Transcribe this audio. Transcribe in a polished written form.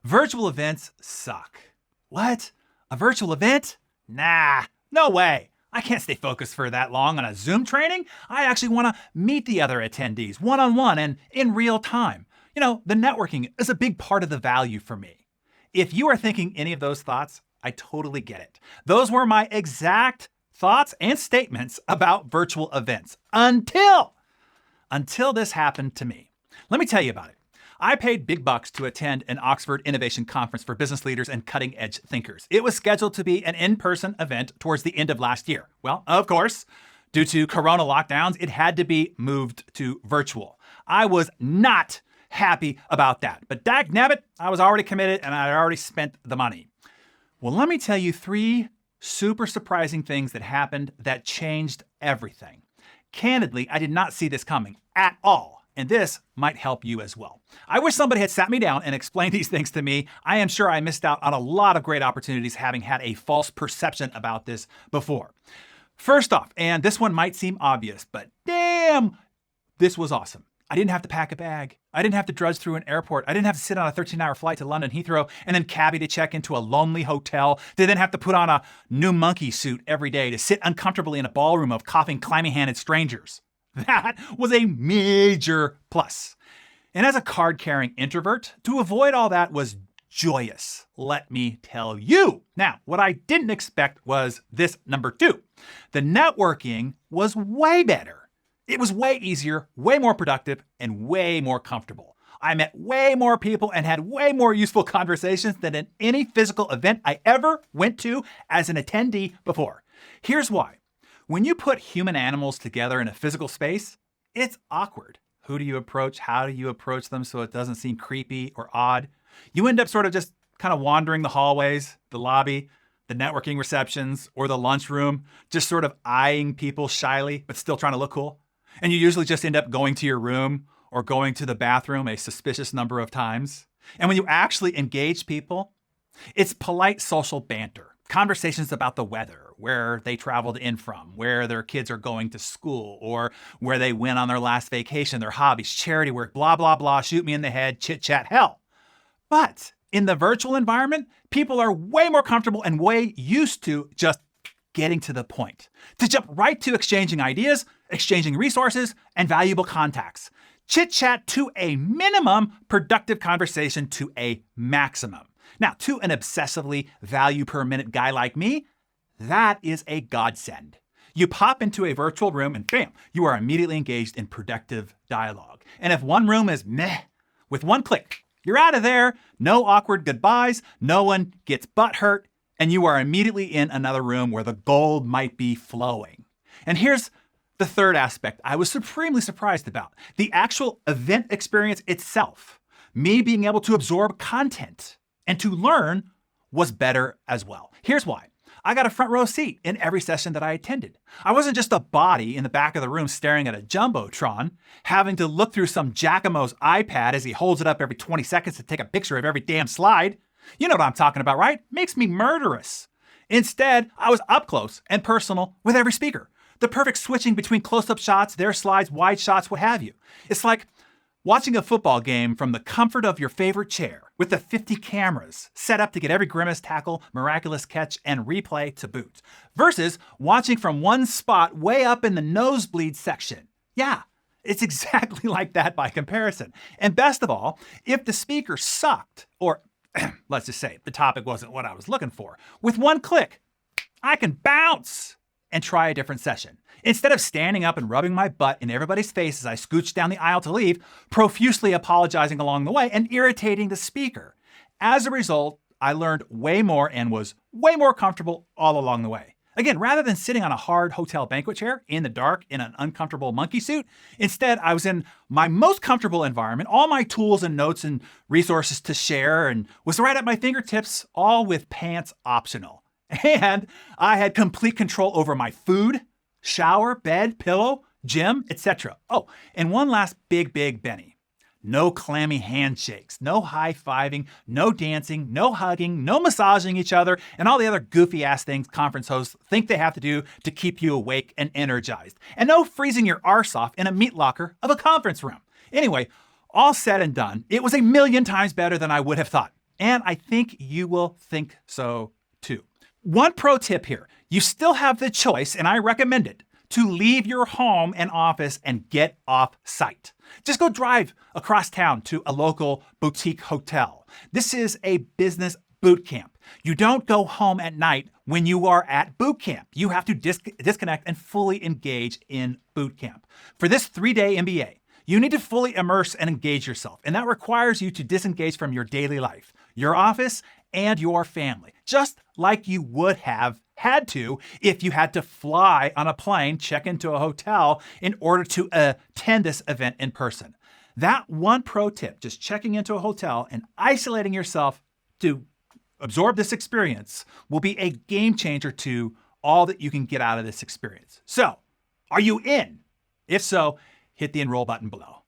Virtual events suck. What? A virtual event? Nah, no way. I can't stay focused for that long on a Zoom training. I actually want to meet the other attendees one-on-one and in real time. The networking is a big part of the value for me. If you are thinking any of those thoughts, I totally get it. Those were my exact thoughts and statements about virtual events until this happened to me. Let me tell you about it. I paid big bucks to attend an Oxford Innovation Conference for business leaders and cutting-edge thinkers. It was scheduled to be an in-person event towards the end of last year. Well, of course, due to Corona lockdowns, it had to be moved to virtual. I was not happy about that, but dagnabbit, I was already committed and I had already spent the money. Well, let me tell you 3 super surprising things that happened that changed everything. Candidly, I did not see this coming at all. And this might help you as well. I wish somebody had sat me down and explained these things to me. I am sure I missed out on a lot of great opportunities having had a false perception about this before. First off, and this one might seem obvious, but damn, this was awesome. I didn't have to pack a bag. I didn't have to drudge through an airport. I didn't have to sit on a 13-hour flight to London Heathrow and then cabbie to check into a lonely hotel, to then have to put on a new monkey suit every day to sit uncomfortably in a ballroom of coughing, clammy-handed strangers. That was a major plus. And as a card-carrying introvert, to avoid all that was joyous, let me tell you. Now, what I didn't expect was this number 2. The networking was way better. It was way easier, way more productive, and way more comfortable. I met way more people and had way more useful conversations than in any physical event I ever went to as an attendee before. Here's why. When you put human animals together in a physical space, it's awkward. Who do you approach? How do you approach them so it doesn't seem creepy or odd? You end up sort of just kind of wandering the hallways, the lobby, the networking receptions, or the lunchroom, just sort of eyeing people shyly, but still trying to look cool. And you usually just end up going to your room or going to the bathroom a suspicious number of times. And when you actually engage people, it's polite social banter, conversations about the weather, where they traveled in from, where their kids are going to school, or where they went on their last vacation, their hobbies, charity work, blah, blah, blah, shoot me in the head, chit chat, hell. But in the virtual environment, people are way more comfortable and way used to just getting to the point, to jump right to exchanging ideas, exchanging resources, and valuable contacts. Chit chat to a minimum, productive conversation to a maximum. Now, to an obsessively value per minute guy like me, that is a godsend. You pop into a virtual room and bam, you are immediately engaged in productive dialogue. And if one room is meh, with one click, you're out of there, no awkward goodbyes, no one gets butt hurt, and you are immediately in another room where the gold might be flowing. And here's the third aspect I was supremely surprised about. The actual event experience itself. Me being able to absorb content and to learn was better as well. Here's why. I got a front row seat in every session that I attended. I wasn't just a body in the back of the room staring at a Jumbotron, having to look through some Giacomo's iPad as he holds it up every 20 seconds to take a picture of every damn slide. You know what I'm talking about, right? Makes me murderous. Instead, I was up close and personal with every speaker. The perfect switching between close-up shots, their slides, wide shots, what have you. It's like watching a football game from the comfort of your favorite chair with the 50 cameras set up to get every grimace, tackle, miraculous catch, and replay to boot, versus watching from one spot way up in the nosebleed section. Yeah, it's exactly like that by comparison. And best of all, if the speaker sucked, or let's just say the topic wasn't what I was looking for, with one click, I can bounce and try a different session. Instead of standing up and rubbing my butt in everybody's face as I scooch down the aisle to leave, profusely apologizing along the way and irritating the speaker. As a result, I learned way more and was way more comfortable all along the way. Again, rather than sitting on a hard hotel banquet chair in the dark in an uncomfortable monkey suit, instead I was in my most comfortable environment, all my tools and notes and resources to share, and was right at my fingertips, all with pants optional. And I had complete control over my food, shower, bed, pillow, gym, etc. Oh, and one last big Benny. No clammy handshakes, no high-fiving, no dancing, no hugging, no massaging each other, and all the other goofy-ass things conference hosts think they have to do to keep you awake and energized. And no freezing your arse off in a meat locker of a conference room. Anyway, all said and done, it was a million times better than I would have thought. And I think you will think so too. One pro tip here, you still have the choice, and I recommend it, to leave your home and office and get off site. Just go drive across town to a local boutique hotel. This is a business boot camp. You don't go home at night when you are at boot camp. You have to disconnect and fully engage in boot camp. For this 3-day MBA, you need to fully immerse and engage yourself, and that requires you to disengage from your daily life, your office, and your family, just like you would have had to if you had to fly on a plane, check into a hotel in order to attend this event in person. That one pro tip, just checking into a hotel and isolating yourself to absorb this experience, will be a game changer to all that you can get out of this experience. So, are you in? If so, hit the enroll button below.